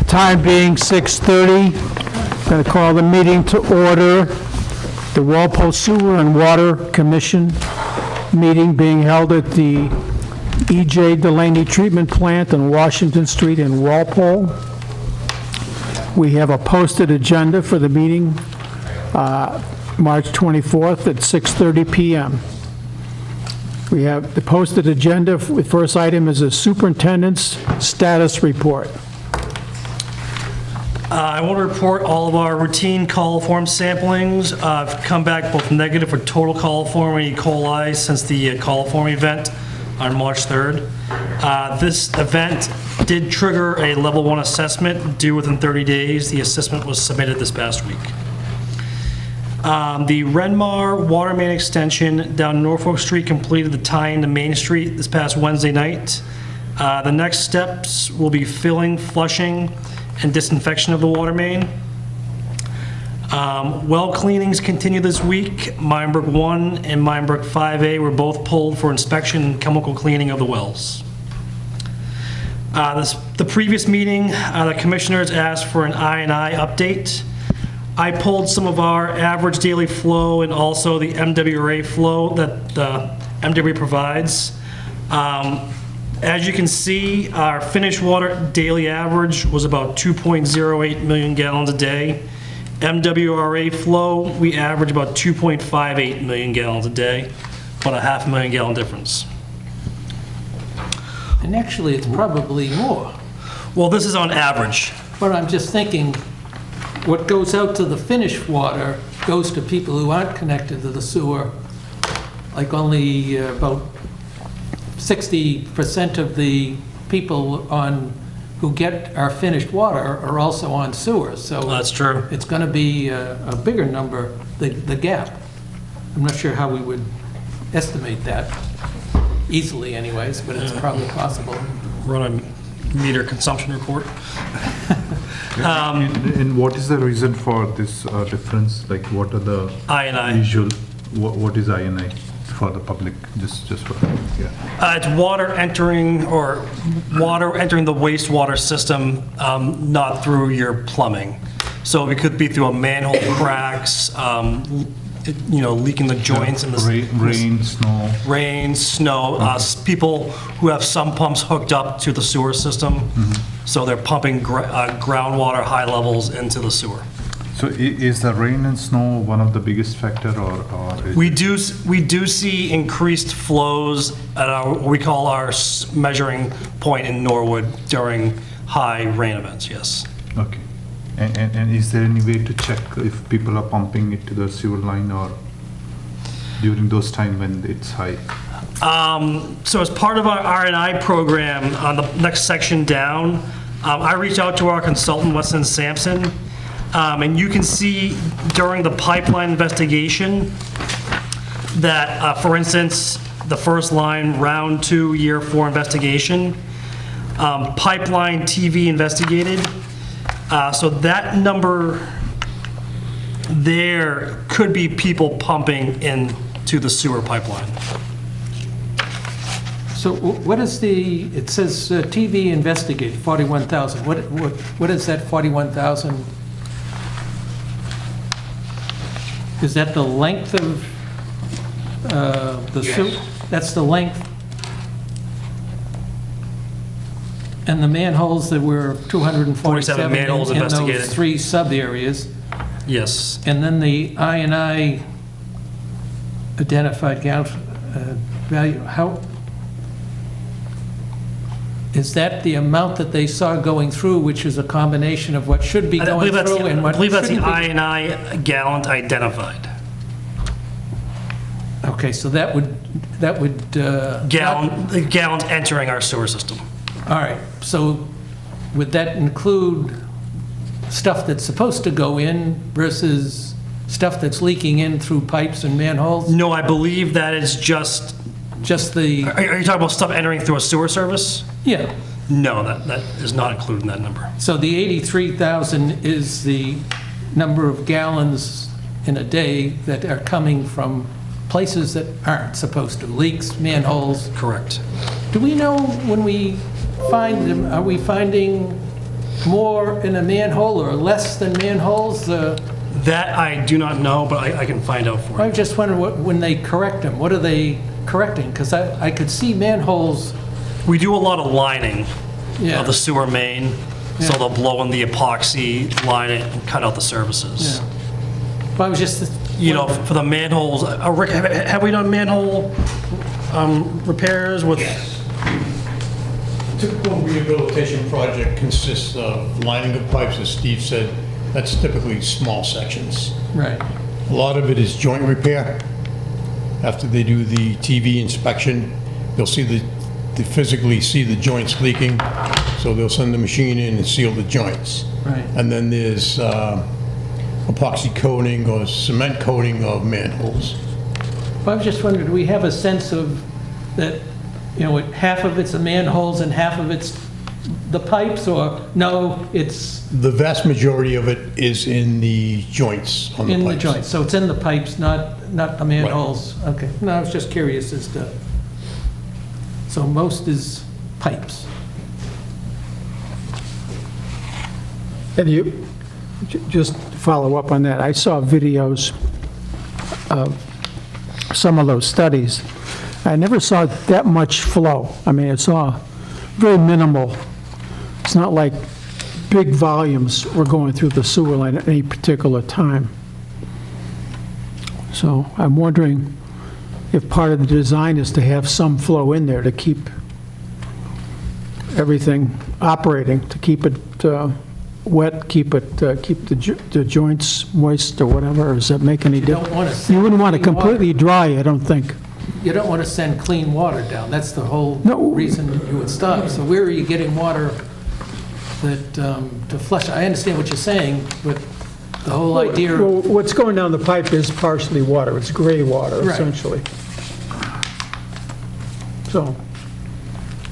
Time being 6:30, going to call the meeting to order. The Walpole Sewer and Water Commission meeting being held at the E.J. Delaney Treatment Plant on Washington Street in Walpole. We have a posted agenda for the meeting, March 24th at 6:30 p.m. We have the posted agenda. The first item is a superintendent's status report. I want to report all of our routine coliform samplings. I've come back both negative for total coliform and E. coli since the coliform event on March 3rd. This event did trigger a level 1 assessment due within 30 days. The assessment was submitted this past week. The Renmar water main extension down Norfolk Street completed the tie-in to Main Street this past Wednesday night. The next steps will be filling, flushing, and disinfection of the water main. Well cleanings continue this week. Minebrook 1 and Minebrook 5A were both pulled for inspection and chemical cleaning of the wells. The previous meeting, the commissioners asked for an I&I update. I pulled some of our average daily flow and also the MWRA flow that the MWRA provides. As you can see, our finished water daily average was about 2.08 million gallons a day. MWRA flow, we average about 2.58 million gallons a day, about a 500,000 gallon difference. And actually, it's probably more. Well, this is on average. But I'm just thinking, what goes out to the finished water goes to people who aren't connected to the sewer, like only about 60% of the people who get our finished water are also on sewer. So That's true. it's going to be a bigger number, the gap. I'm not sure how we would estimate that, easily anyways, but it's probably possible. Run a meter consumption report. And what is the reason for this difference? Like, what are the I&I. usual? What is I&I for the public? Just for yeah. It's water entering the wastewater system, not through your plumbing. So it could be through a manhole cracks, leaking the joints in the Rain, snow. People who have some pumps hooked up to the sewer system, so they're pumping groundwater high levels into the sewer. So is the rain and snow one of the biggest factor, or we do see increased flows at what we call our measuring point in Norwood during high rain events? Yes. Okay. And is there any way to check if people are pumping it to the sewer line or during those times when it's high? So as part of our R&I program, on the next section down, I reached out to our consultant, Weston Sampson, and you can see during the pipeline investigation that, for instance, the first line, round 2, year 4 investigation, pipeline TV investigated. So that number there could be people pumping into the sewer pipeline. So what is it says TV investigate, 41,000. What is that 41,000? Is that the length of the sewer? That's the length? And the manholes that were 247 manholes in investigated. those 3 sub-areas. Yes. And then the I&I identified value. How is that the amount that they saw going through, which is a combination of what should be going through and what I believe that's the shouldn't be? I&I gallon identified. Okay, so that would The gallons entering our sewer system. All right, so would that include stuff that's supposed to go in versus stuff that's leaking in through pipes and manholes? No, I believe that is just the... Are you talking about stuff entering through a sewer service? Yeah. No, that is not included in that number. So the 83,000 is the number of gallons in a day that are coming from places that aren't supposed to, leaks, manholes. Correct. Do we know when we find them, are we finding more in a manhole or less than manholes? That I do not know, but I can find out for I you. just wonder when they correct them, what are they correcting? Because I could see manholes, We do a lot of lining yeah. of the sewer main, so Yeah. they'll blow in the epoxy, line it, and cut out the surfaces. Yeah. But I was just. You know, for the manholes, Rick, have we done manhole repairs with? Typical rehabilitation project consists of lining of pipes, as Steve said. That's typically small sections. Right. A lot of it is joint repair. After they do the TV inspection, they'll they physically see the joints leaking, so they'll send the machine in and seal the joints. Right. And then there's epoxy coating or cement coating of manholes. Well, I was just wondering, do we have a sense of that, you know, half of it's the manholes and half of it's the pipes, or no, it's The vast majority of it is in the joints on the pipes. in the joints? So it's in the pipes, not the manholes? Okay. No, I was just curious as to, so most is pipes. And you, just to follow up on that, I saw videos of some of those studies. I never saw that much flow. I mean, it's all very minimal. It's not like big volumes were going through the sewer line at any particular time. So I'm wondering if part of the design is to have some flow in there to keep everything operating, to keep it wet, keep the joints moist or whatever. Or does that make any You don't difference? want to send You wouldn't want it clean water. completely dry, I don't think. You don't want to send clean water down. That's the whole No. reason you would stop. So where are you getting water that, to flush? I understand what you're saying, but the whole idea of, Well, what's going down the pipe is partially water. It's gray water, Right. essentially. So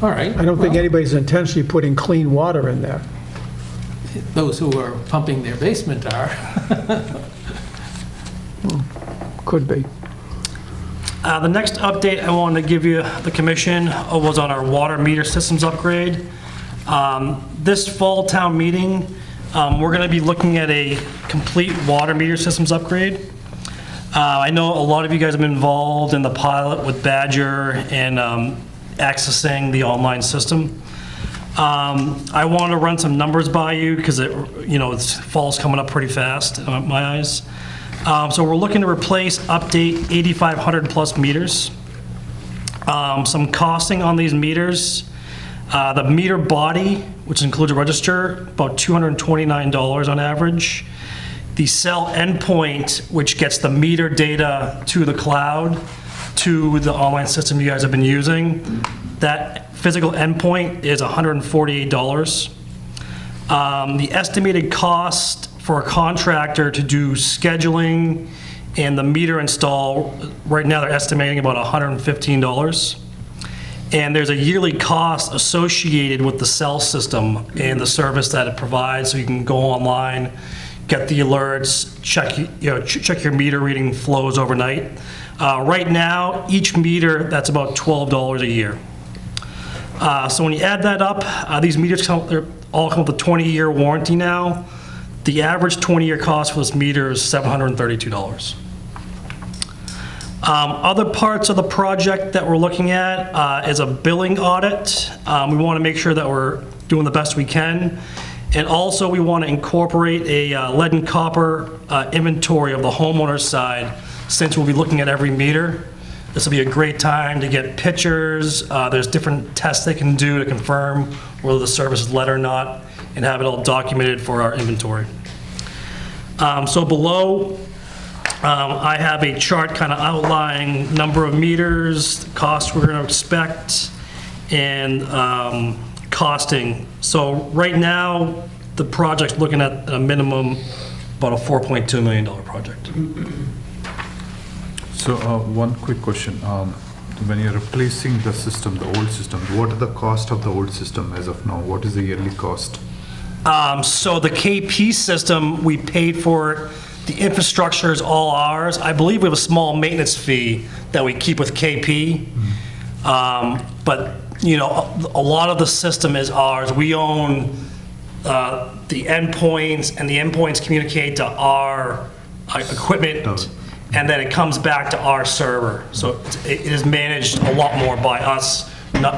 all right. I don't think well, anybody's intentionally putting clean water in there. those who are pumping their basement are. Could be. The next update I wanted to give you, the commission, was on our water meter systems upgrade. This fall town meeting, we're going to be looking at a complete water meter systems upgrade. I know a lot of you guys have been involved in the pilot with Badger and accessing the online system. I want to run some numbers by you because fall's coming up pretty fast in my eyes. So we're looking to replace, update 8,500 plus meters. Some costing on these meters. The meter body, which includes a register, about $229 on average. The cell endpoint, which gets the meter data to the cloud, to the online system you guys have been using, that physical endpoint is $148. The estimated cost for a contractor to do scheduling and the meter install, right now they're estimating about $115. And there's a yearly cost associated with the cell system and the service that it provides, so you can go online, get the alerts, check your meter reading flows overnight. Right now, each meter, that's about $12 a year. So when you add that up, these meters they're all come with a 20-year warranty now. The average 20-year cost for this meter is $732. Other parts of the project that we're looking at is a billing audit. We want to make sure that we're doing the best we can. And also, we want to incorporate a lead and copper inventory of the homeowner's side, since we'll be looking at every meter. This will be a great time to get pictures. There's different tests they can do to confirm whether the service is lead or not, and have it all documented for our inventory. So below, I have a chart kind of outlining number of meters, cost we're going to expect, and costing. So right now, the project's looking at a minimum about a $4.2 million project. So one quick question. When you're replacing the system, the old system, what are the cost of the old system as of now? What is the yearly cost? So the KP system, we paid for it. The infrastructure is all ours. I believe we have a small maintenance fee that we keep with KP. But, a lot of the system is ours. We own the endpoints, and the endpoints communicate to our equipment, and then it comes back to our server. So it is managed a lot more by us.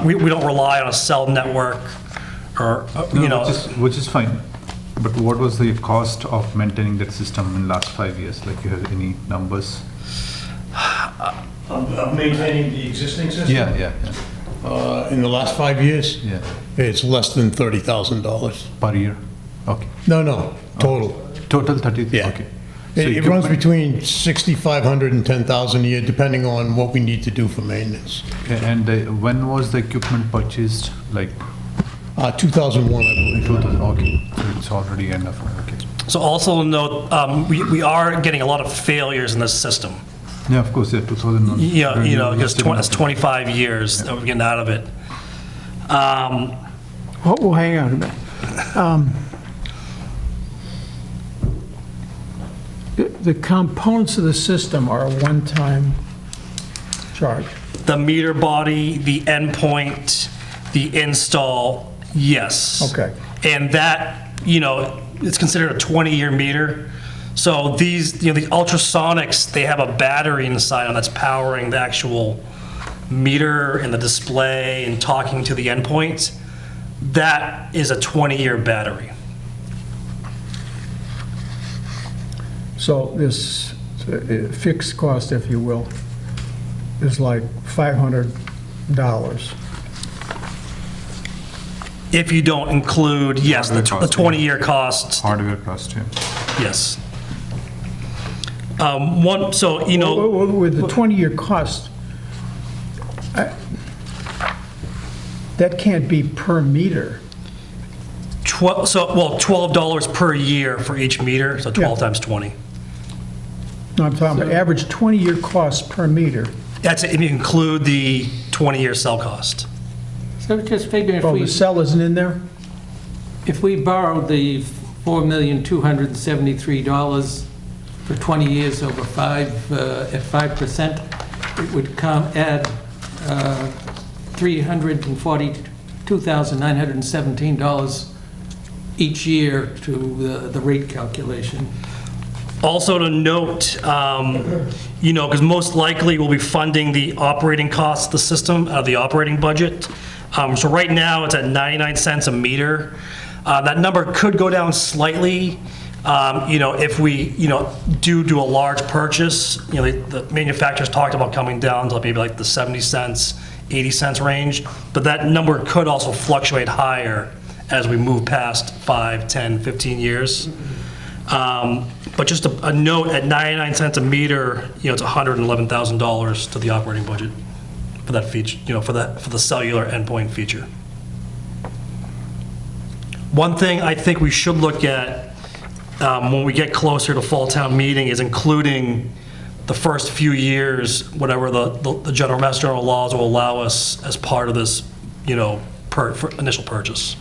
We don't rely on a cell network or, Which is fine. But what was the cost of maintaining that system in last 5 years? Like, you have any numbers? Of maintaining the existing system? Yeah. In the last 5 years? Yeah. It's less than $30,000. Per year? Okay. No, total. Total 30? Yeah. Okay. So It runs equipment- between $6,500 and $10,000 a year, depending on what we need to do for maintenance. And when was the equipment purchased? Like 2001, I believe. 2000? Okay. So it's already end of, okay. So also note, we are getting a lot of failures in this system. Yeah, of course, yeah, 2001. Because it's 25 years that we're getting out of it. Well, hang on a minute. The components of the system are a one-time charge. The meter body, the endpoint, the install, yes. Okay. And that, it's considered a 20-year meter. So these, the ultrasonics, they have a battery inside them that's powering the actual meter and the display and talking to the endpoint. That is a 20-year battery. So this fixed cost, if you will, is like $500. If you don't include, yes, the Hardware cost, 20-year cost, Hardware cost, yeah. yes. With the 20-year cost, that can't be per meter. $12 per year for each meter, so 12 Yeah. times 20. No, I'm talking about average 20-year cost per meter. That's if you include the 20-year cell cost. So just figure Oh, the cell isn't in there? if we borrowed the $4,273 for 20 years over at 5%, it would add $342,917 each year to the rate calculation. Also to note, because most likely we'll be funding the operating costs of the system out of the operating budget. So right now, it's at 99 cents a meter. That number could go down slightly, if we, do a large purchase. The manufacturers talked about coming down to maybe like the 70 cents, 80 cents range, but that number could also fluctuate higher as we move past 5, 10, 15 years. But just a note, at 99 cents a meter, it's $111,000 to the operating budget for that feature, for the cellular endpoint feature. One thing I think we should look at when we get closer to fall town meeting is including the first few years, whatever the general master general laws will allow us as part of this, for initial purchase.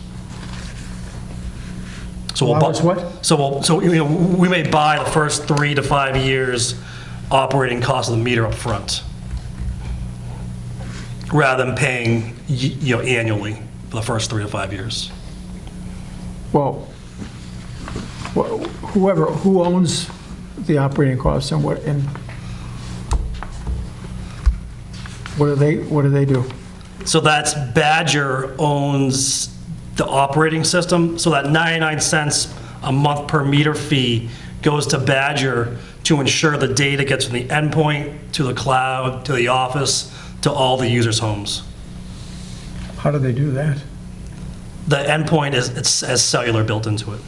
So Allow us what? We may buy the first 3 to 5 years operating cost of the meter up front, rather than paying annually for the first 3 to 5 years. Well, who owns the operating costs and what do they do? So that's Badger owns the operating system, so that 99 cents a month per meter fee goes to Badger to ensure the data gets from the endpoint to the cloud, to the office, to all the users' homes. How do they do that? The endpoint has cellular built into it.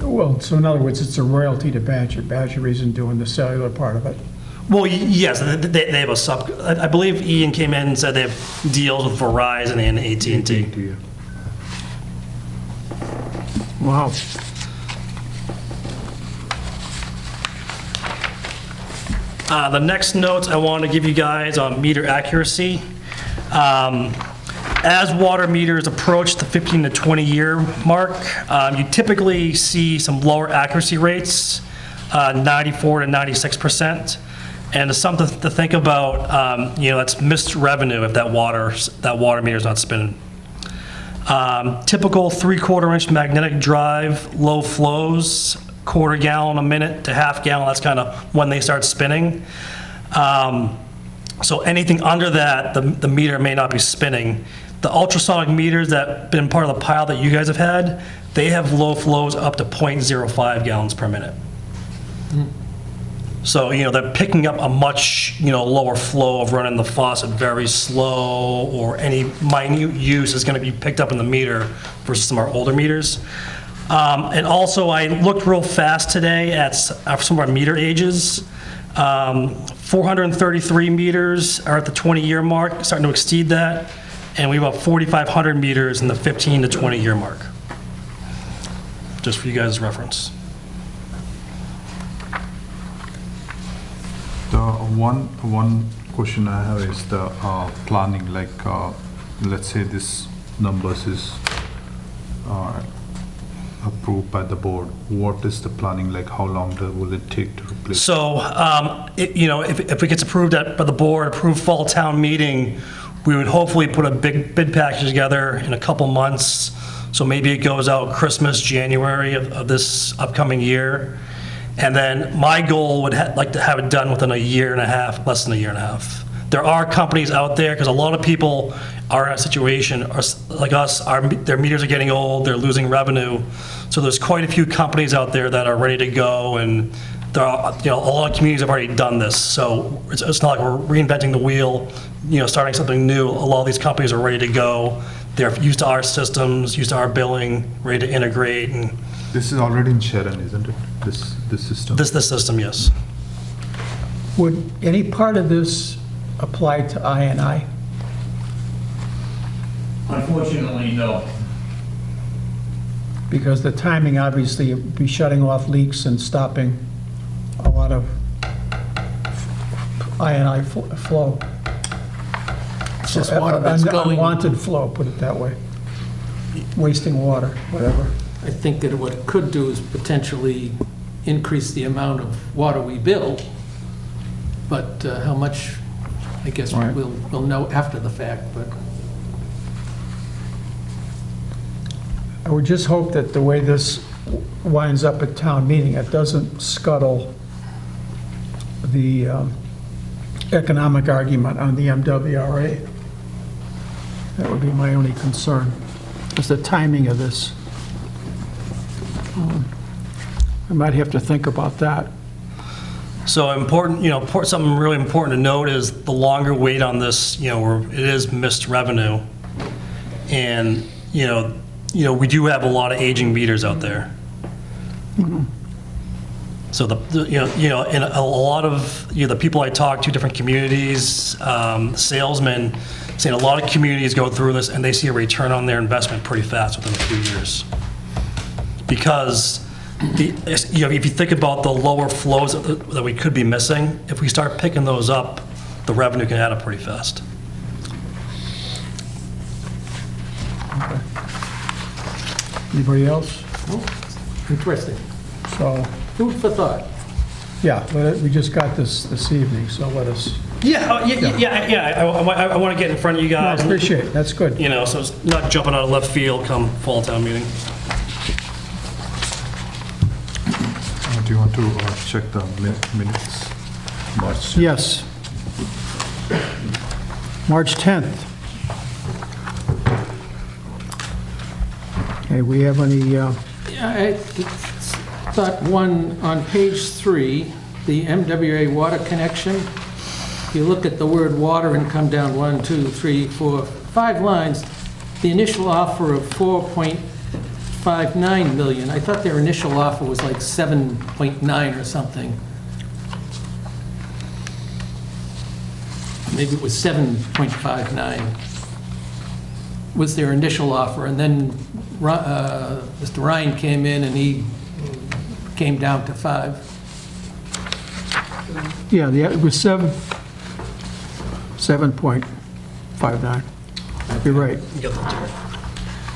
Well, so in other words, it's a royalty to Badger. Badger isn't doing the cellular part of it. Well, yes, they have a I believe Ian came in and said they have deals with Verizon and AT&T. Yeah. Wow. The next notes I want to give you guys on meter accuracy. As water meters approach the 15 to 20 year mark, you typically see some lower accuracy rates, 94 to 96%. And it's something to think about, that's missed revenue if that water meter is not spinning. Typical 3/4 inch magnetic drive, low flows, 1/4 gallon a minute to 1/2 gallon, that's kind of when they start spinning. So anything under that, the meter may not be spinning. The ultrasonic meters that have been part of the pile that you guys have had, they have low flows up to 0.05 gallons per minute. So, they're picking up a much, lower flow of running the faucet very slow, or any minute use is going to be picked up in the meter versus some of our older meters. And also, I looked real fast today at some of our meter ages. 433 meters are at the 20-year mark, starting to exceed that, and we have about 4,500 meters in the 15 to 20-year mark. Just for you guys' reference. The one question I have is the planning, like, let's say this numbers is approved by the board. What is the planning, like, how long will it take to replace? So, if it gets approved by the board, approved fall town meeting, we would hopefully put a big bid package together in a couple months. So maybe it goes out Christmas, January of this upcoming year. And then my goal would like to have it done within a year and a half, less than a year and a half. There are companies out there, because a lot of people are in a situation, like us, their meters are getting old, they're losing revenue. So there's quite a few companies out there that are ready to go, and there are, a lot of communities have already done this. So it's not like we're reinventing the wheel, starting something new. A lot of these companies are ready to go. They're used to our systems, used to our billing, ready to integrate. And This is already in Sharon, isn't it? This system? this system, yes. Would any part of this apply to I&I? Unfortunately, no. Because the timing, obviously, would be shutting off leaks and stopping a lot of I&I flow. It's just water that's going. Unwanted flow, put it that way. Wasting water, whatever. I think that what it could do is potentially increase the amount of water we bill, but how much, I guess Right. we'll know after the fact, but I would just hope that the way this winds up at town meeting, it doesn't scuttle the economic argument on the MWRA. That would be my only concern, is the timing of this. I might have to think about that. So important, something really important to note is the longer wait on this, it is missed revenue. And, we do have a lot of aging meters out there. So and a lot of, the people I talk to, different communities, salesmen, saying a lot of communities go through this and they see a return on their investment pretty fast within a few years. Because if you think about the lower flows that we could be missing, if we start picking those up, the revenue can add up pretty fast. Anybody else? interesting. So, Food for thought. yeah, we just got this evening, so let us, Yeah, I want to get in front of you I guys. appreciate it, that's good. So it's not jumping out of left field come fall town meeting. Do you want to check the minutes? March? Yes. March 10th. Okay, we have any, Yeah, I thought one on page 3, the MWRA water connection. If you look at the word water and come down 1, 2, 3, 4, 5 lines, the initial offer of 4.59 million, I thought their initial offer was like 7.9 or something. Maybe it was 7.59 was their initial offer, and then Mr. Ryan came in and he came down to 5. yeah, it was 7.59. You're right. You got that,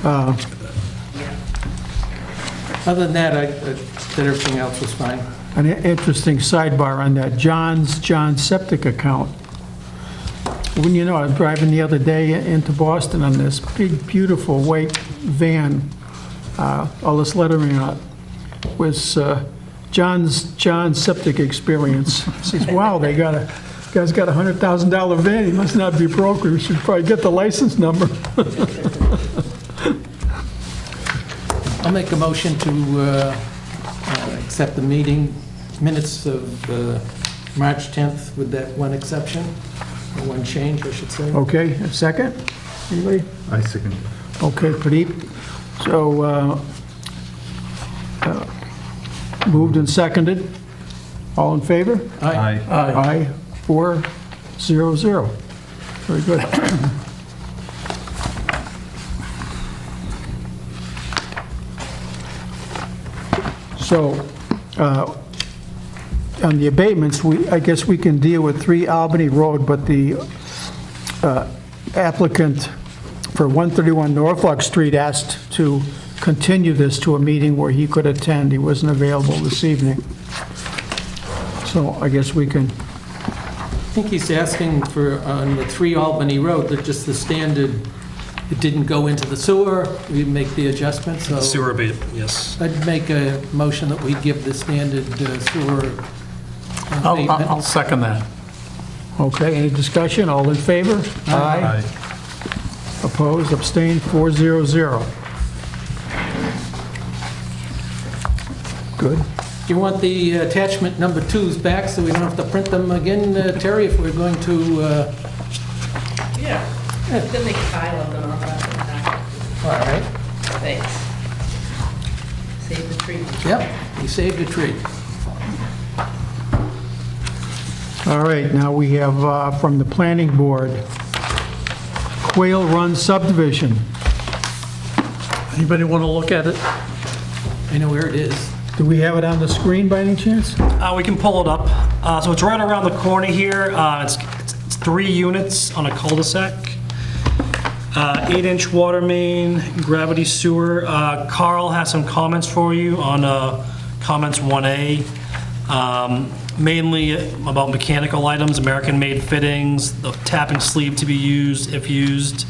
Terry. Other than that, that everything else was fine. An interesting sidebar on that, John's septic account. When you know, I was driving the other day into Boston on this big, beautiful white van, all this lettering on it, was John's septic experience. He says, wow, guy's got a $100,000 van, he must not be broke, we should probably get the license number. I'll make a motion to accept the meeting minutes of March 10th with that one exception, or one change, I should say. Okay, a second? Anybody? I second. Okay, Pradeep. So, moved and seconded. All in favor? Aye. Aye. 4-0-0. Very good. So, on the abatements, I guess we can deal with 3 Albany Road, but the applicant for 131 Norfolk Street asked to continue this to a meeting where he could attend. He wasn't available this evening. So I guess we can, I think he's asking for, on the 3 Albany Road, that just the standard, it didn't go into the sewer, we make the adjustment, so... Sewer abatement, yes. I'd make a motion that we give the standard sewer I'll abatement. second that. okay, any discussion? All in favor? Aye. Opposed, abstained, 4-0-0. Good. Do you want the attachment number 2s back so we don't have to print them again, Terry, if we're going to... Yeah. Then make a pile of them on that. All right. Thanks. Save the tree. Yep, you saved a tree. All right, now we have from the planning board, Quail Run subdivision. Anybody want to look at it? I know where it is. Do we have it on the screen by any chance? We can pull it up. So it's right around the corner here. It's 3 units on a cul-de-sac. 8-inch water main, gravity sewer. Carl has some comments for you on comments 1A. Mainly about mechanical items, American-made fittings, the tapping sleeve to be used if used,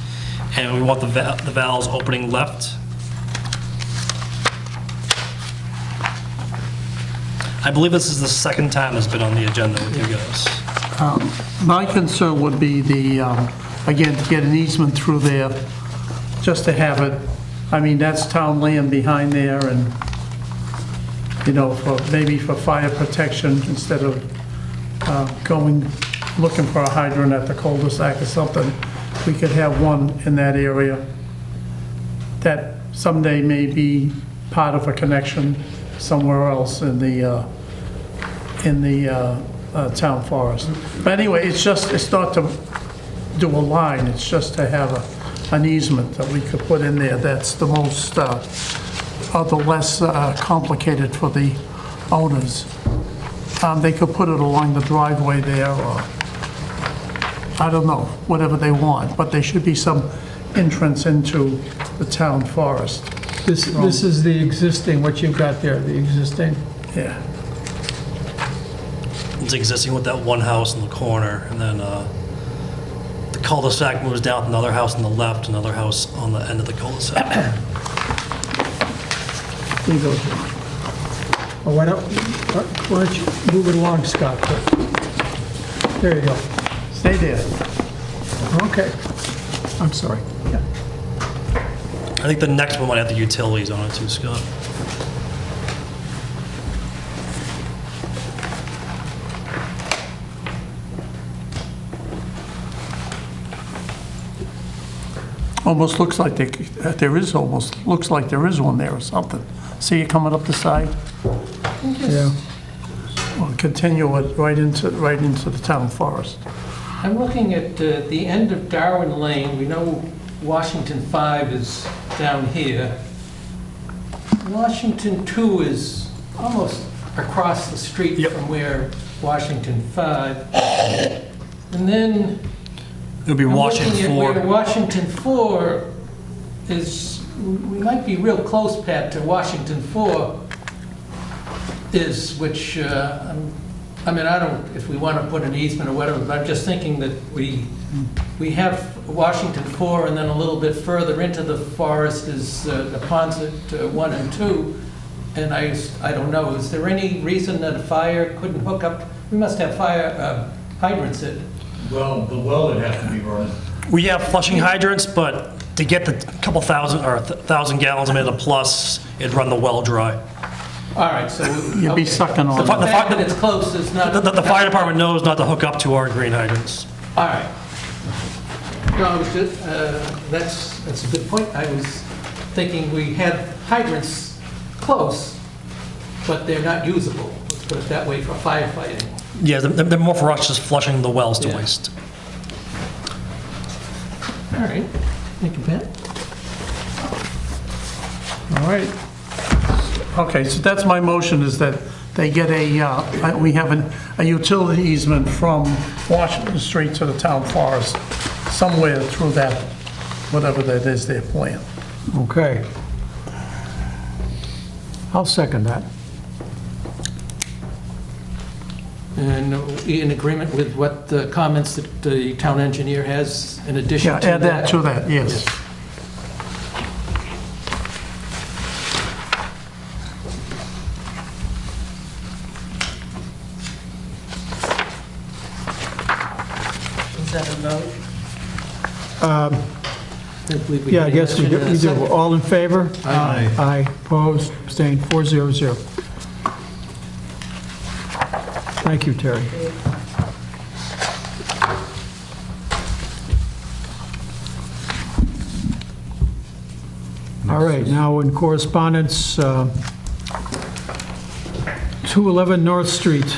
and we want the valves opening left. I believe this is the second time it's been on the agenda with you guys. My concern would be again, to get an easement through there, just to have it. I mean, that's town land behind there, and, you know, maybe for fire protection, instead of looking for a hydrant at the cul-de-sac or something, we could have one in that area that someday may be part of a connection somewhere else in the town forest. But anyway, it's not to do a line, it's just to have an easement that we could put in there that's the most, or the less complicated for the owners. They could put it along the driveway there, or, I don't know, whatever they want, but there should be some entrance into the town forest. This is the existing, what you've got there, the existing? Yeah. It's existing with that one house in the corner, and then the cul-de-sac moves down to another house on the left, another house on the end of the cul-de-sac. Here you go, Jim. Oh, why don't you move it along, Scott? There you go. Stay there. Okay. I'm sorry. Yeah. I think the next one might have the utilities on it too, Scott. Almost looks like there is one there or something. See it coming up the side? Yeah. We'll continue it right into the town forest. I'm looking at the end of Darwin Lane. We know Washington 5 is down here. Washington 2 is almost across the street from where Washington 5. And then It would be I'm Washington looking at where 4. Washington 4 is, we might be real close, Pat, to Washington 4 is, which I'm I mean, I don't, if we want to put an easement or whatever, but I'm just thinking that we have Washington 4, and then a little bit further into the forest is the Ponset 1 and 2, and I don't know, is there any reason that a fire couldn't hook up? We must have fire hydrants in. Well, the well would have to be running. We have flushing hydrants, but to get the couple thousand, or 1,000 gallons a minute plus, it'd run the well dry. All right, so... You'd be okay. sucking on So it. the fact that it's close is not... The fire department knows not to hook up to our green hydrants. All right. No, I was just, that's a good point. I was thinking we had hydrants close, but they're not usable. Let's put it that way for firefighting. Yeah, they're more for us just flushing the wells to Yeah. waste. All right. Thank you, Pat. All right. Okay, so that's my motion, is that they get we have a utility easement from Washington Street to the town forest, somewhere through that, whatever that is, their plan. Okay. I'll second that. And in agreement with what the comments that the town engineer has in addition Yeah, to add that to that, yes. Is that a vote? I believe we Yeah, I had a guess we motion and a do. second. All in favor? Aye. Aye, opposed, abstained, 400. Thank you, Terry. All right, now in correspondence, 211 North Street.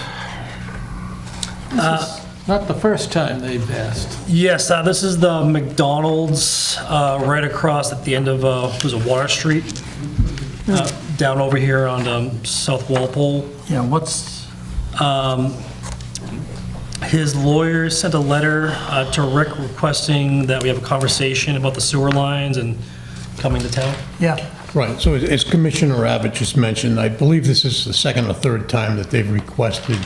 Not the first time they've asked. Yes, this is the McDonald's right across at the end of, was it Water Street? Down over here on South Walpole. Yeah, what's, His lawyer sent a letter to Rick requesting that we have a conversation about the sewer lines and coming to town. yeah, Right, so as Commissioner Abbott just mentioned, I believe this is the second or third time that they've requested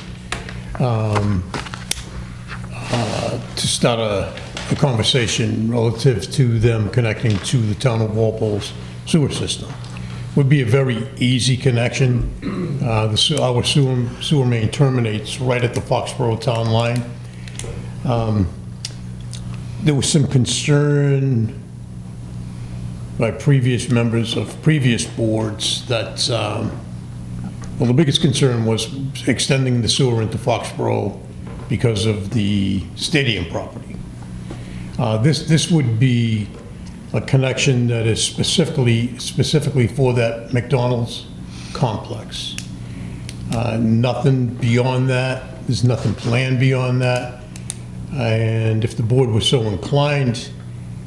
to start a conversation relative to them connecting to the town of Walpole's sewer system. Would be a very easy connection. Our sewer main terminates right at the Foxborough town line. There was some concern by previous members of previous boards that, well, the biggest concern was extending the sewer into Foxborough because of the stadium property. This would be a connection that is specifically for that McDonald's complex. Nothing beyond that. There's nothing planned beyond that. And if the board was so inclined,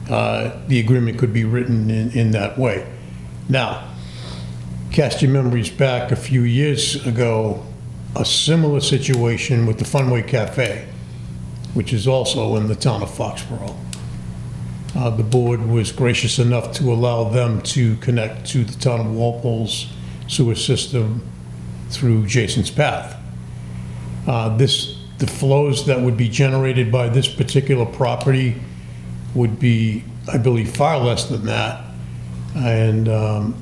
the agreement could be written in that way. Now, cast your memories back a few years ago, a similar situation with the Funway Cafe, which is also in the town of Foxborough. The board was gracious enough to allow them to connect to the town of Walpole's sewer system through Jason's Path. The flows that would be generated by this particular property would be, I believe, far less than that. And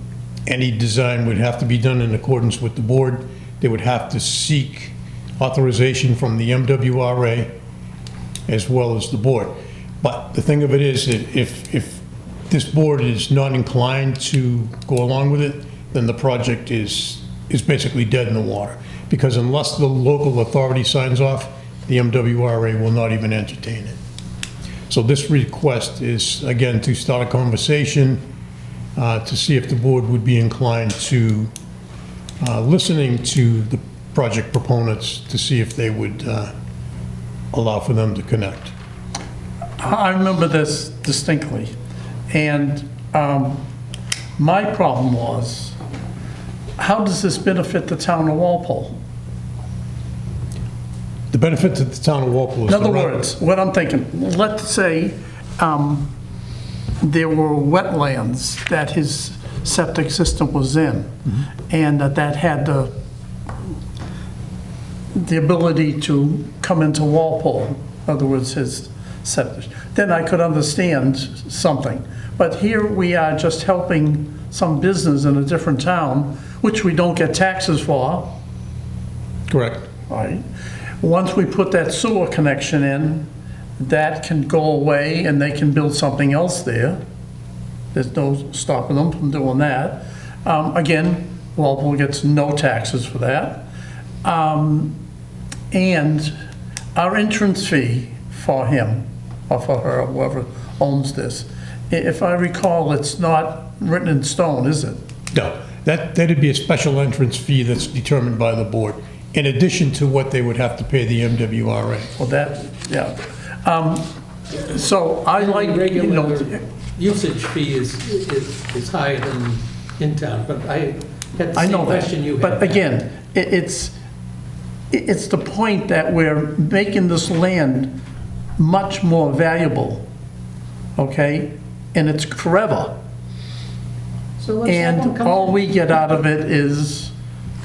any design would have to be done in accordance with the board. They would have to seek authorization from the MWRA as well as the board. But the thing of it is, if this board is not inclined to go along with it, then the project is basically dead in the water. Because unless the local authority signs off, the MWRA will not even entertain it. So this request is, again, to start a conversation to see if the board would be inclined to listening to the project proponents to see if they would allow for them to connect. I remember this distinctly, and my problem was, how does this benefit the town of Walpole? The benefit to the town of Walpole is... In other words, what I'm thinking, let's say there were wetlands that his septic system was in, and that had to the ability to come into Walpole, in other words, his septic, then I could understand something. But here we are just helping some business in a different town, which we don't get taxes for, Correct. right? Once we put that sewer connection in, that can go away and they can build something else there. There's no stopping them from doing that. Again, Walpole gets no taxes for that. And our entrance fee for him, or for her, whoever owns this, if I recall, it's not written in stone, is it? No, that'd be a special entrance fee that's determined by the board, in addition to what they would have to pay the MWRA. Well, that, yeah. So I like, you know, Regular usage fee is higher than in town, but I had the I same know question you that. had. But again, it's the point that we're making this land much more valuable, okay? And it's forever. So let's have them And come all in. we get out of it is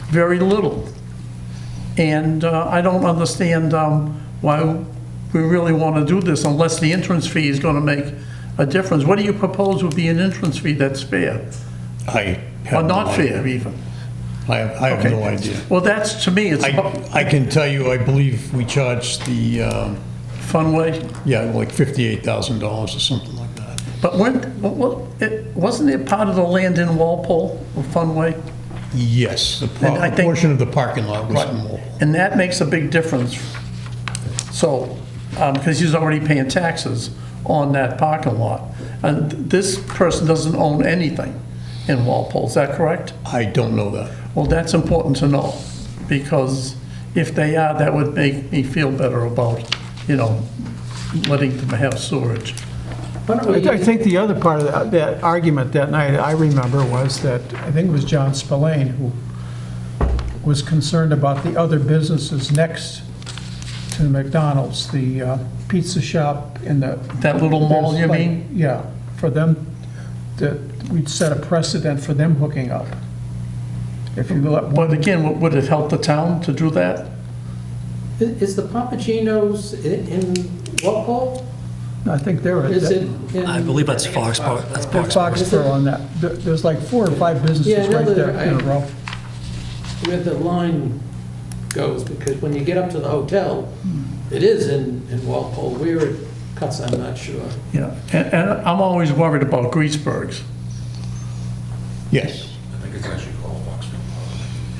very little. And I don't understand why we really want to do this unless the entrance fee is going to make a difference. What do you propose would be an entrance fee that's fair? I Or have no not idea. fair, even? I have Okay. no idea. Well, that's, to me, it's I can tell you, I believe we charged the, Funway. like $58,000 or something like that. But wasn't it part of the land in Walpole, or Funway? Yes, And I a think- portion of the parking lot was in Walpole. And that makes a big difference. So, because he's already paying taxes on that parking lot. And this person doesn't own anything in Walpole, is that correct? I don't know that. Well, that's important to know, because if they are, that would make me feel better about, you know, letting them have sewerage. Why don't we- I think the other part of that argument that night, I remember, was that, I think it was John Spillane who was concerned about the other businesses next to McDonald's, the pizza shop and the... That little mall, you mean? Yeah, for them, that we'd set a precedent for them hooking up. If you let one... But again, would it help the town to do that? Is the Papagino's in Walpole? I think they're... Is it in? I believe that's Foxborough. That's They're Foxborough. Foxborough on that. There's like 4 or 5 Yeah, businesses I know right there that in a row. Where the line goes, because when you get up to the hotel, it is in Walpole. Where it cuts, I'm not sure. Yeah, and I'm always worried about Greaseburgs. Yes.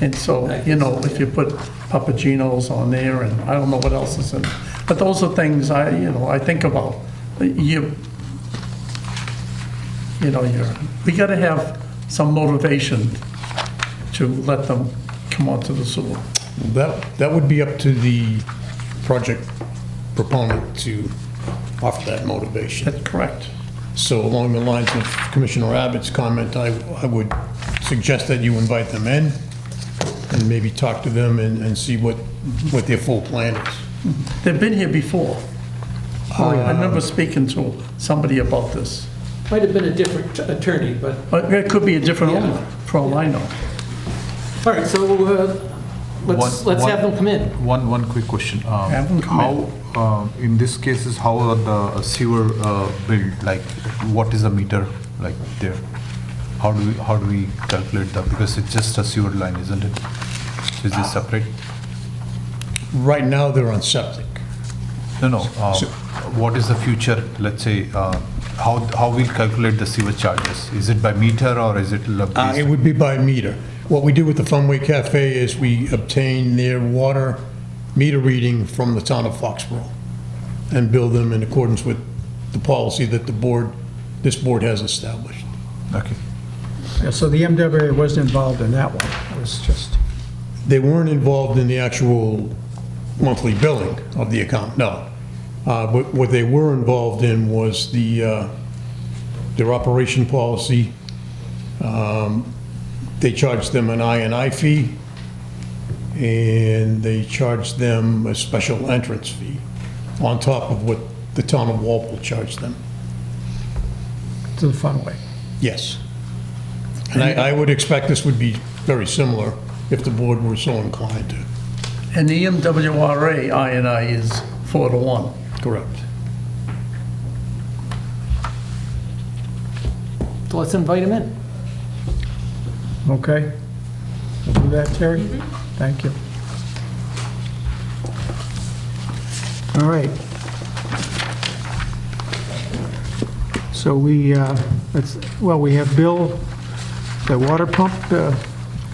And so, you know, if you put Papagino's on there, and I don't know what else is in, but those are things I think about. We gotta have some motivation to let them come onto the sewer. That would be up to the project proponent to offer that motivation. That's correct. So along the lines of Commissioner Abbott's comment, I would suggest that you invite them in and maybe talk to them and see what their full plan is. They've been here before. I remember speaking to somebody about this. Might have been a different attorney, but, But it could be a different Yeah. owner, for all I know. all right, so let's have them come in. One quick question. Have them come How, in this cases, how are the sewer built? Like, what is the meter like there? How do we calculate that? Because it's just a sewer line, isn't it? Is this separate? Right now, they're on septic. No. What is the future, let's say, how we calculate the sewer charges? Is it by meter or is it? It would be by meter. What we do with the Funway Cafe is we obtain their water meter reading from the town of Foxborough and bill them in accordance with the policy that this board has established. Okay. Yeah, so the MWRA wasn't involved in that one. It was just... They weren't involved in the actual monthly billing of the account, no. But what they were involved in was their operation policy. They charged them an I&I fee, and they charged them a special entrance fee on top of what the town of Walpole charged them. to the Funway. Yes. And I would expect this would be very similar if the board were so inclined to. And the MWRA I is 4-1. Correct. So let's invite him in. Okay? We'll do that, Terry? Thank you. All right. So we have Bill, the water pump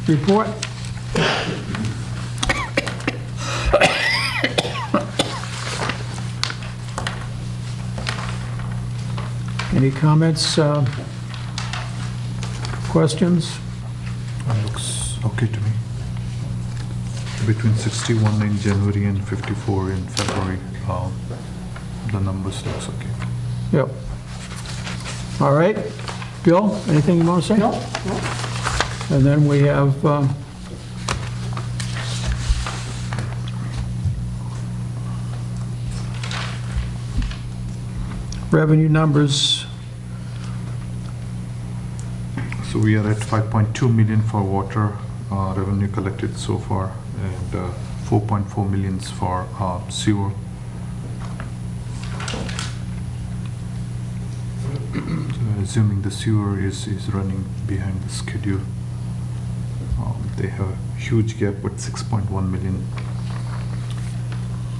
report. Any comments, questions? Looks okay to me. Between 61 in January and 54 in February, the numbers looks okay. Yep. All right. Bill, anything you want to say? No? And then we have revenue numbers. So we are at 5.2 million for water revenue collected so far, and 4.4 millions for sewer. So assuming the sewer is running behind the schedule, they have a huge gap with 6.1 million.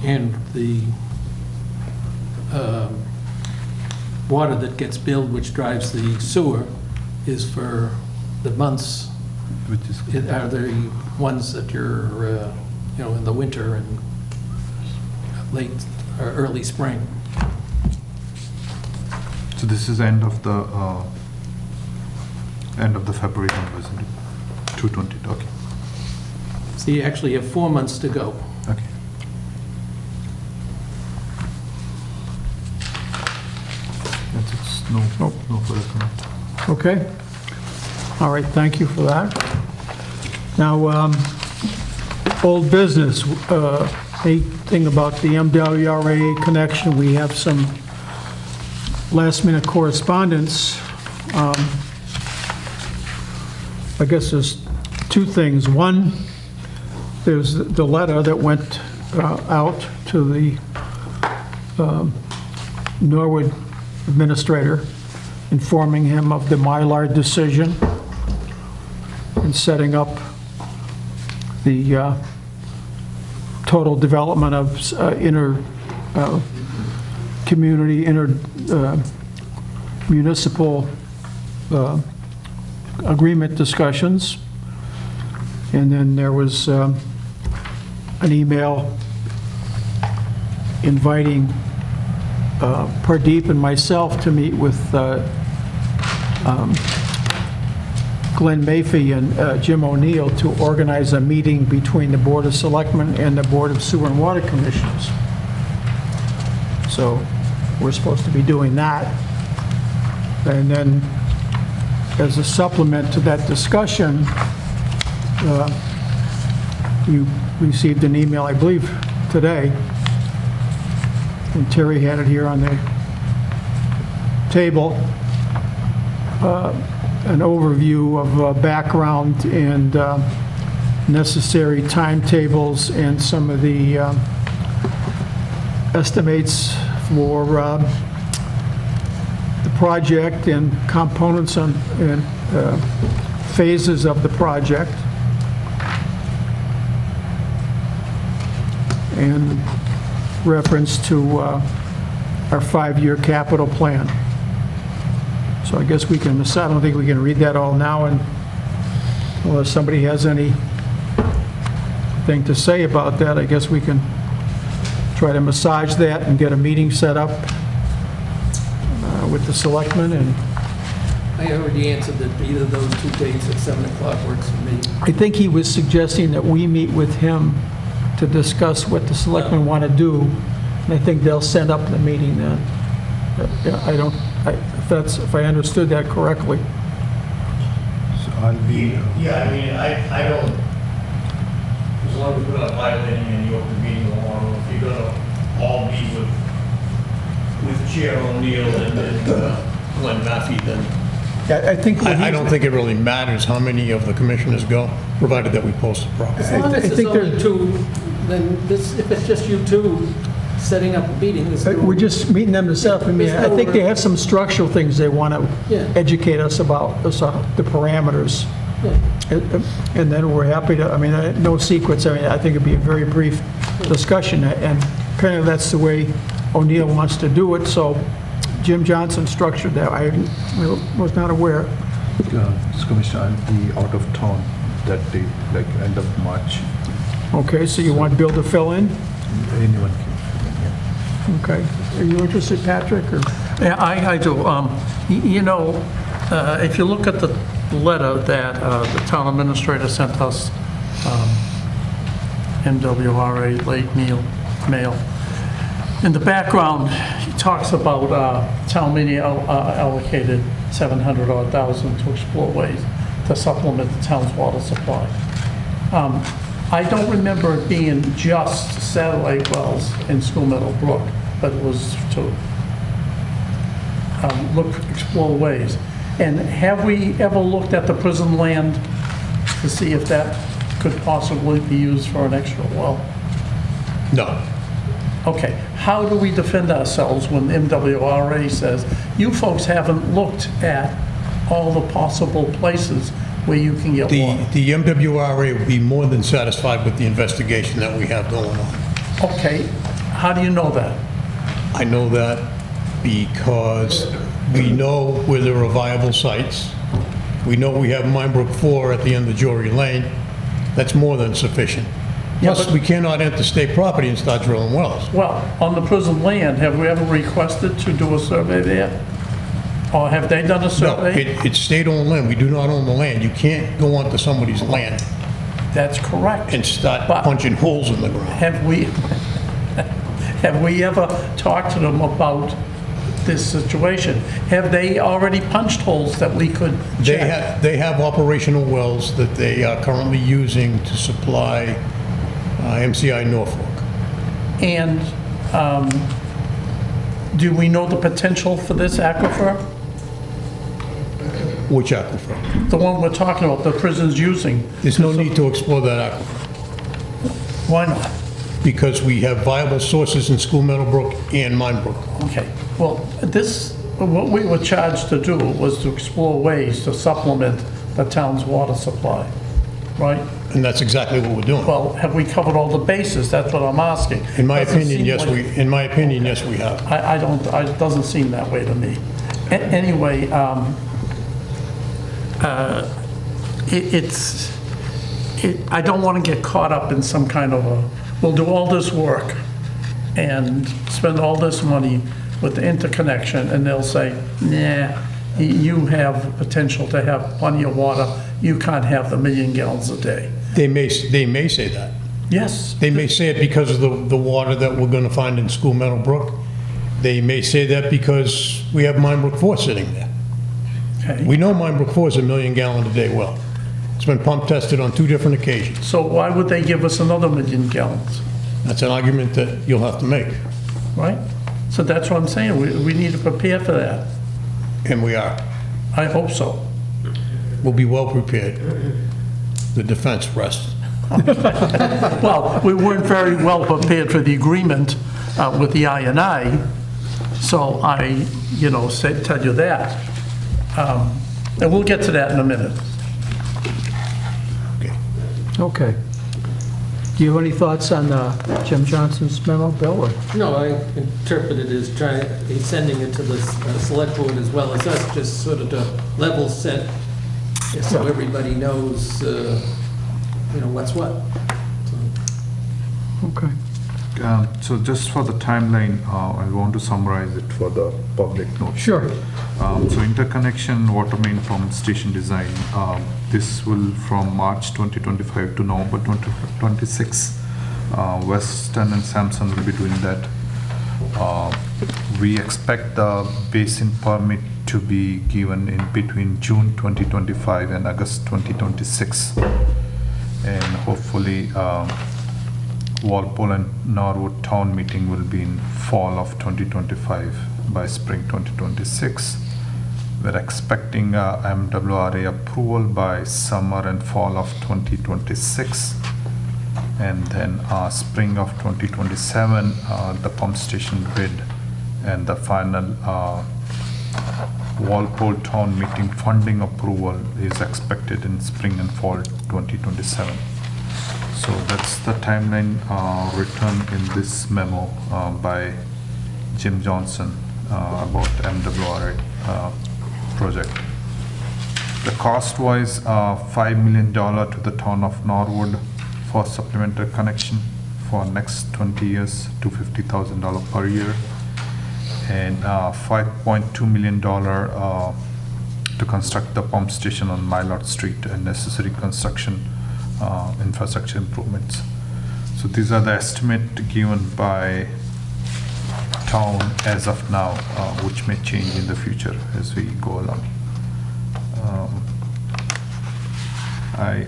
And the water that gets billed, which drives the sewer, is for the months, Which is are the ones that you're, in the winter and late or early spring. so this is end of the February numbers, isn't it? 220. Okay. So you actually have 4 months to go. Okay. That's it. No further comment. Okay. All right, thank you for that. Now, old business, anything about the MWRA connection? We have some last-minute correspondence. I guess there's two things. One, there's the letter that went out to the Norwood administrator, informing him of the Mylar decision and setting up the total development of municipal agreement discussions. And then there was an email inviting Pardeep and myself to meet with Glenn Maffey and Jim O'Neill to organize a meeting between the Board of Selectmen and the Board of Sewer and Water Commissions. So we're supposed to be doing that. And then as a supplement to that discussion, you received an email, I believe, today, and Terry had it here on the table, an overview of background and necessary timetables and some of the estimates for the project and components and phases of the project. And reference to our 5-year capital plan. So I guess we can, I don't think we can read that all now, and unless somebody has anything to say about that, I guess we can try to massage that and get a meeting set up with the selectmen. And I already answered that either of those 2 dates at 7 o'clock works for me. I think he was suggesting that we meet with him to discuss what the selectmen want to do, and I think they'll set up the meeting then. If I understood that correctly. So I'll be. Yeah, I mean, I don't, as long as we're not violating any open meeting law, or if you're gonna all meet with Chair O'Neill and Glenn Maffey, then I think what I he's- don't think it really matters how many of the commissioners go, provided that we post it properly. As long as I there's think only there- then this, if it's just you two setting up a meeting, there's no... We're just meeting them to set up, I mean, I think they have some structural things they want Yeah. to educate us about, the parameters. Yeah. And then we're happy to, I mean, no secrets, I mean, I think it'd be a very brief discussion, and kind of that's the way O'Neill wants to do it, so Jim Johnson structured that, I was not aware. Commissioner, I'll be out of town that day, like end of March. Okay, so you want Bill to fill in? Anyone can. Okay. Are you interested, Patrick, or? Yeah, I do. You know, if you look at the letter that the town administrator sent us, MWRA late mail, in the background, he talks about town meeting allocated $700,000 to explore ways to supplement the town's water supply. I don't remember it being just satellite wells in School Meadow Brook, but it was to explore ways. And have we ever looked at the prison land to see if that could possibly be used for an extra well? No. Okay, how do we defend ourselves when MWRA says, you folks haven't looked at all the possible places where you can get water? The MWRA will be more than satisfied with the investigation that we have going on. Okay, how do you know that? I know that because we know where there are viable sites. We know we have Minebrook 4 at the end of Jory Lane. That's more than sufficient. Yeah, Plus, but- we cannot enter state property and start drilling wells. Well, on the prison land, have we ever requested to do a survey there? Or have they done a No, survey? it's state-owned land. We do not own the land. You can't go onto somebody's land That's correct. and start But- punching holes in the ground. Have we, have we ever talked to them about this situation? Have they already punched holes that we could check? They have operational wells that they are currently using to supply MCI Norfolk. And do we know the potential for this aquifer? Which aquifer? The one we're talking about, the prison's using? There's no need to explore that aquifer Why not? because we have viable sources in School Meadowbrook and Minebrook. Okay, well, this, what we were charged to do was to explore ways to supplement the town's water supply, right? And that's exactly what we're doing. Well, have we covered all the bases? That's what I'm asking. In my Doesn't opinion, seem yes, like- we have. I don't, it doesn't seem that way to me. Anyway, I don't want to get caught up in some kind of a, we'll do all this work and spend all this money with the interconnection, and they'll say, nah, you have potential to have plenty of water, you can't have the 1 million gallons a day. They may say that. Yes, They may say it because of the water that we're going to find in School Meadowbrook. They may say that because we have Minebrook 4 sitting there. okay. We know Minebrook 4 is a 1 million gallon a day well. It's been pump tested on 2 different occasions. So why would they give us another 1 million gallons, That's an argument that you'll have to make, right? So that's what I'm saying, we need to prepare for that. and we are. I hope so. We'll be well prepared. The defense rests. Well, we weren't very well prepared for the agreement with the I&I, so I, tell you that. And we'll get to that in a minute. Okay. Okay. Do you have any thoughts on Jim Johnson's memo, Bill? Or? No, I interpret it as he's sending it to the select board as well as us, just sort of to level set, so everybody knows, what's what. Okay. So just for the timeline, I want to summarize it for the public note. Sure. So interconnection, water main pump station design, this will from March 2025 to November 2026. Weston and Sampson will be doing that. We expect the basin permit to be given in between June 2025 and August 2026. And hopefully Walpole and Norwood town meeting will be in fall of 2025 by spring 2026. We're expecting MWRA approval by summer and fall of 2026. And then spring of 2027, the pump station bid and the final Walpole Town Meeting funding approval is expected in spring and fall 2027. So that's the timeline written in this memo by Jim Johnson about MWRA project. The cost-wise, $5 million to the town of Norwood for supplementary connection for next 20 years, $250,000 per year, and $5.2 million to construct the pump station on Mylord Street and necessary construction infrastructure improvements. So these are the estimate given by town as of now, which may change in the future as we go along.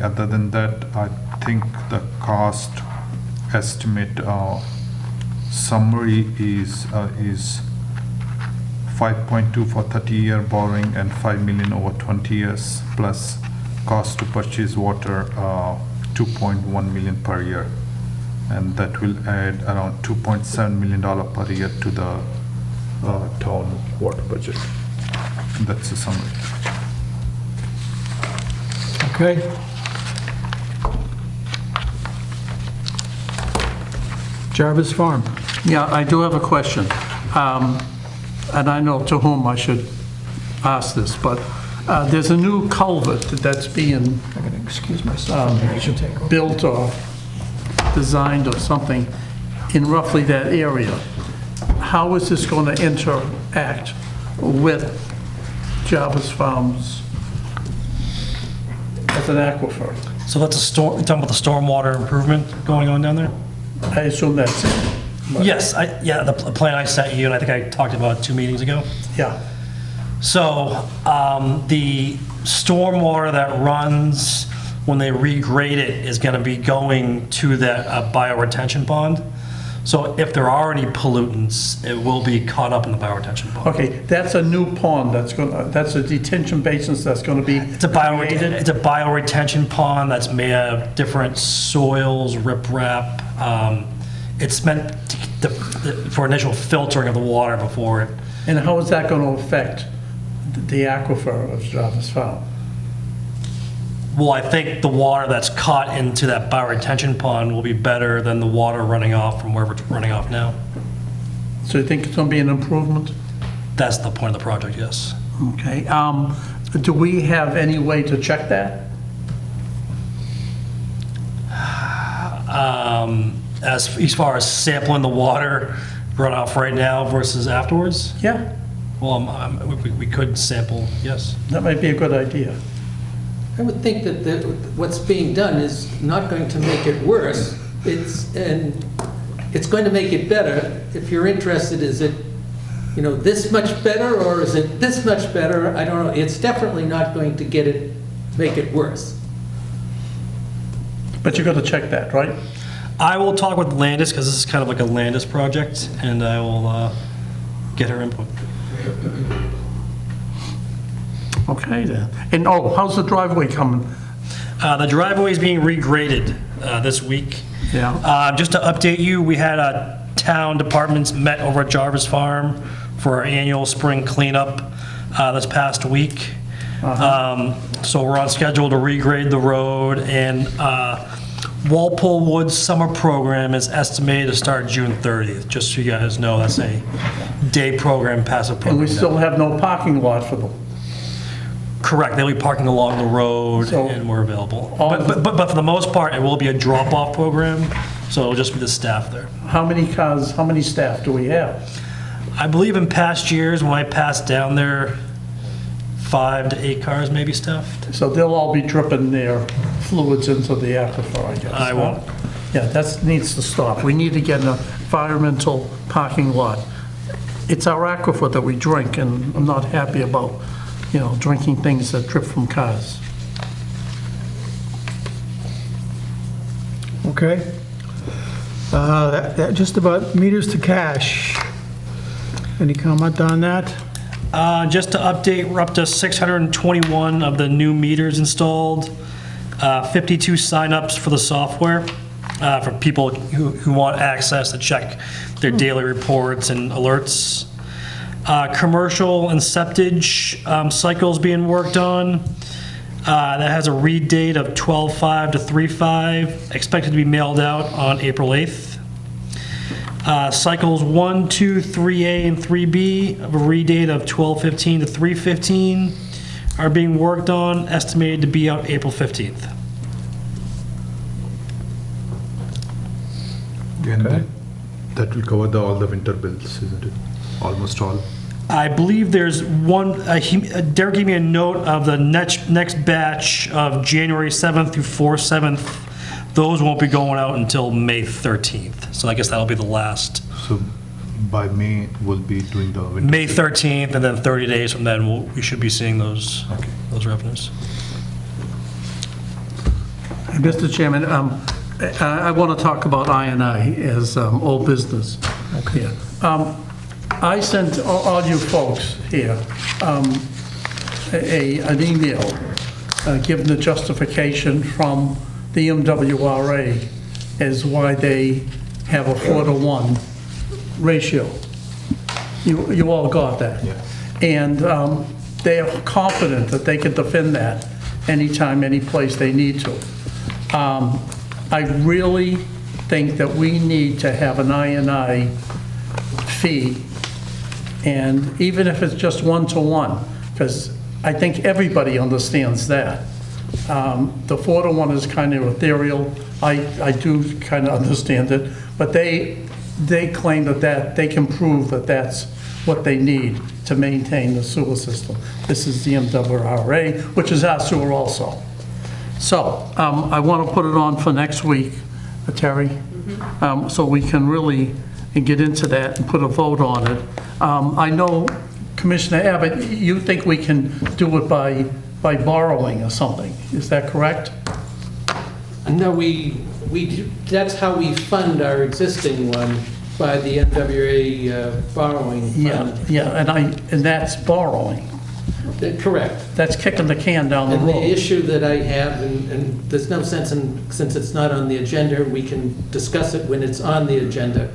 Other than that, I think the cost estimate summary is 5.2 for 30-year borrowing and 5 million over 20 years, plus cost to purchase water 2.1 million per year, and that will add around $2.7 million per year to the town water budget. That's the summary. Okay. Jarvis Farm. Yeah, I do have a question. And I know to whom I should ask this, but there's a new culvert that's being I'm going to excuse myself. I should take over. built or designed or something in roughly that area. How is this going to interact with Jarvis Farms as an aquifer? So that's a storm, you're talking about the stormwater improvement going on down there? I assume that's it. Yes, yeah, the plan I sent you, and I think I talked about it 2 meetings ago. Yeah. So the stormwater that runs when they regrade it is going to be going to that bioretention pond. So if there are any pollutants, it will be caught up in the bioretention pond. Okay, that's a new pond that's a detention basin that's going to be It's a created? it's a bioretention pond that's made of different soils, riprap. It's meant for initial filtering of the water before it. And how is that going to affect the aquifer of Jarvis Farm? Well, I think the water that's caught into that bioretention pond will be better than the water running off from where it's running off now. So you think it's going to be an improvement? That's the point of the project, yes. Okay. Do we have any way to check that? As far as sampling the water runoff right now versus afterwards, Yeah, well, we could sample, yes. that might be a good idea. I would think that what's being done is not going to make it worse. It's going to make it better. If you're interested, is it, this much better, or is it this much better? I don't know. It's definitely not going to make it worse. But you got to check that, right? I will talk with Landis, because this is kind of like a Landis project, and I will get her input. Okay then. And how's the driveway coming? The driveway is being regraded this week. Yeah. Just to update you, we had town departments met over at Jarvis Farm for our annual spring cleanup this past week. So we're on schedule to regrade the road, and Walpole Woods summer program is estimated to start June 30th. Just so you guys know, that's a day program, passive program. And we still have no parking lot for them. Correct, they'll be parking along the road So- and we're available. All But for the most part, it will be a drop-off program, so it'll just be the staff there. How many cars, how many staff do we have? I believe in past years, when I passed down there, 5 to 8 cars maybe stuffed. So they'll all be dripping their fluids into the aquifer, I guess. I won't. Yeah, that needs to stop. We need to get an environmental parking lot. It's our aquifer that we drink, and I'm not happy about, drinking things that drip from cars. Okay. That just about meters to cash. Any comment on that? Just to update, we're up to 621 of the new meters installed, 52 signups for the software. for people who want access to check their daily reports and alerts. Commercial and septage cycles being worked on. That has a read date of 12/5 to 3/5, expected to be mailed out on April 8th. Cycles 1, 2, 3A, and 3B, of a read date of 12/15 to 3/15, are being worked on, estimated to be out April 15th. And that will cover all the winter bills, isn't it? Almost all. I believe there's one, Derek gave me a note of the next batch of January 7th through 4/7th. Those won't be going out until May 13th. So I guess that'll be the last. So by May, we'll be doing the winter. May 13th, and then 30 days from then, we should be seeing those revenues. Mr. Chairman, I want to talk about I&I as old business. Okay. I sent all you folks here an email giving the justification from the MWRA as why they have a 4-to-1 ratio. You all got that? Yeah. And they are confident that they can defend that anytime, any place they need to. I really think that we need to have an I&I fee, and even if it's just 1-to-1, because I think everybody understands that. The 4-to-1 is kind of ethereal. I do kind of understand it, but they claim that they can prove that that's what they need to maintain the sewer system. This is the MWRA, which is our sewer also. So I want to put it on for next week, Terry, so we can really get into that and put a vote on it. I know, Commissioner Abbott, you think we can do it by borrowing or something. Is that correct? No, that's how we fund our existing one, by the MWRA borrowing fund. Yeah, and that's borrowing. Correct. That's kicking the can down the And the road. issue that I have, and there's no sense in, since it's not on the agenda, we can discuss it when it's on the agenda,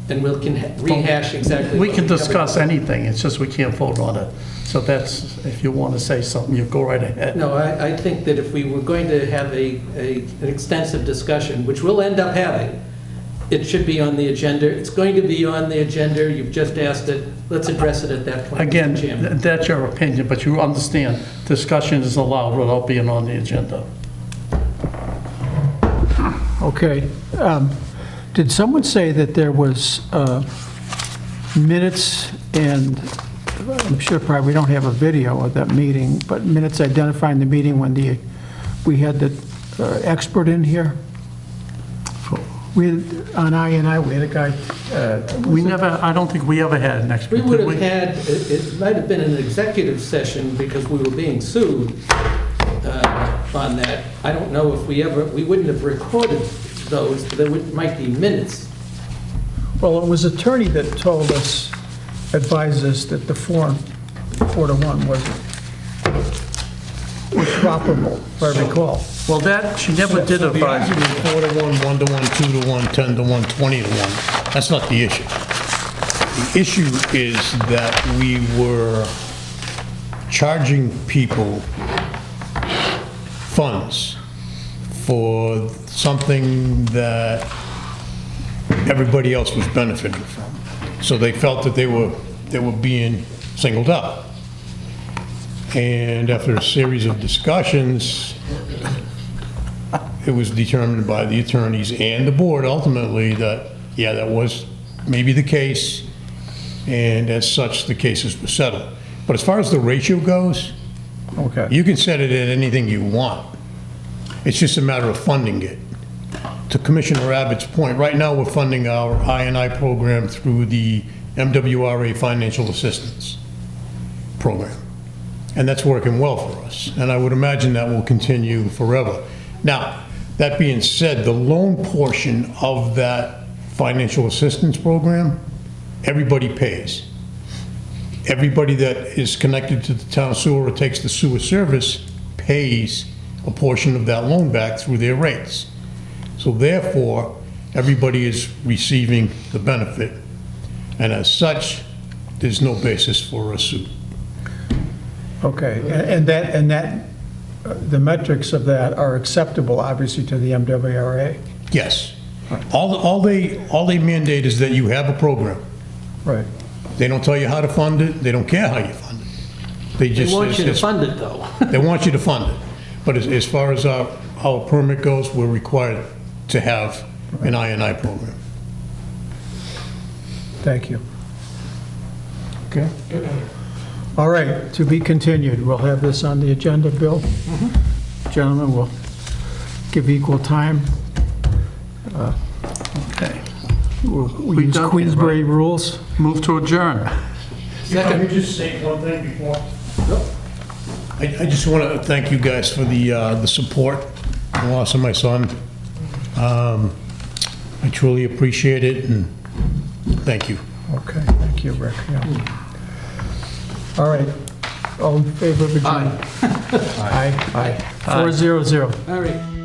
and we can rehash exactly. We what can covered. discuss anything, it's just we can't vote on it. So that's, if you want to say something, you go right ahead. No, I think that if we were going to have an extensive discussion, which we'll end up having, it should be on the agenda. It's going to be on the agenda. You've just asked it. Let's address it at that point, Again, Mr. Chairman. that's your opinion, but you understand discussion is allowed without being on the agenda. Okay. Did someone say that there was minutes, and I'm sure probably we don't have a video of that meeting, but minutes identifying the meeting when we had the expert in here? On I&I, we had a guy. I don't think we ever had an expert. We did would have had, it might have been an executive session because we were being sued on that. I don't know if we wouldn't have recorded those, but there might be minutes. Well, it was attorney that told us, advised us that the 4-to-1 was properable, if I recall. Well, that, she never did So the advise. argument 4-to-1, 1-to-1, 2-to-1, 10-to-1, 20-to-1, that's not the issue. The issue is that we were charging people funds for something that everybody else was benefiting from. So they felt that they were being singled out. And after a series of discussions, it was determined by the attorneys and the board ultimately that, yeah, that was maybe the case, and as such, the cases were settled. But as far as the ratio goes, Okay. you can set it at anything you want. It's just a matter of funding it. To Commissioner Abbott's point, right now, we're funding our I&I program through the MWRA Financial Assistance Program. And that's working well for us. And I would imagine that will continue forever. Now, that being said, the loan portion of that financial assistance program, everybody pays. Everybody that is connected to the town sewer or takes the sewer service pays a portion of that loan back through their rates. So therefore, everybody is receiving the benefit. And as such, there's no basis for a suit. Okay, and that, the metrics of that are acceptable, obviously, to the MWRA? Yes. All they mandate is that you have a program. Right. They don't tell you how to fund it, they don't care how you fund it. They They just. want you to it's- fund it, though. They want you to fund it. But as far as our permit goes, we're required to have an I&I program. Thank you. Okay. All right, to be continued. We'll have this on the agenda, Bill. Gentlemen, we'll give equal time. Okay. We'll use Queensbury rules. Move to adjourn. Let me just say one thing before. I just want to thank you guys for the support, the loss of my son. I truly appreciate it, and thank you. Okay, thank you, Rick. Yeah. All right, all in favor of adjournment? Aye. Aye. 400. All right.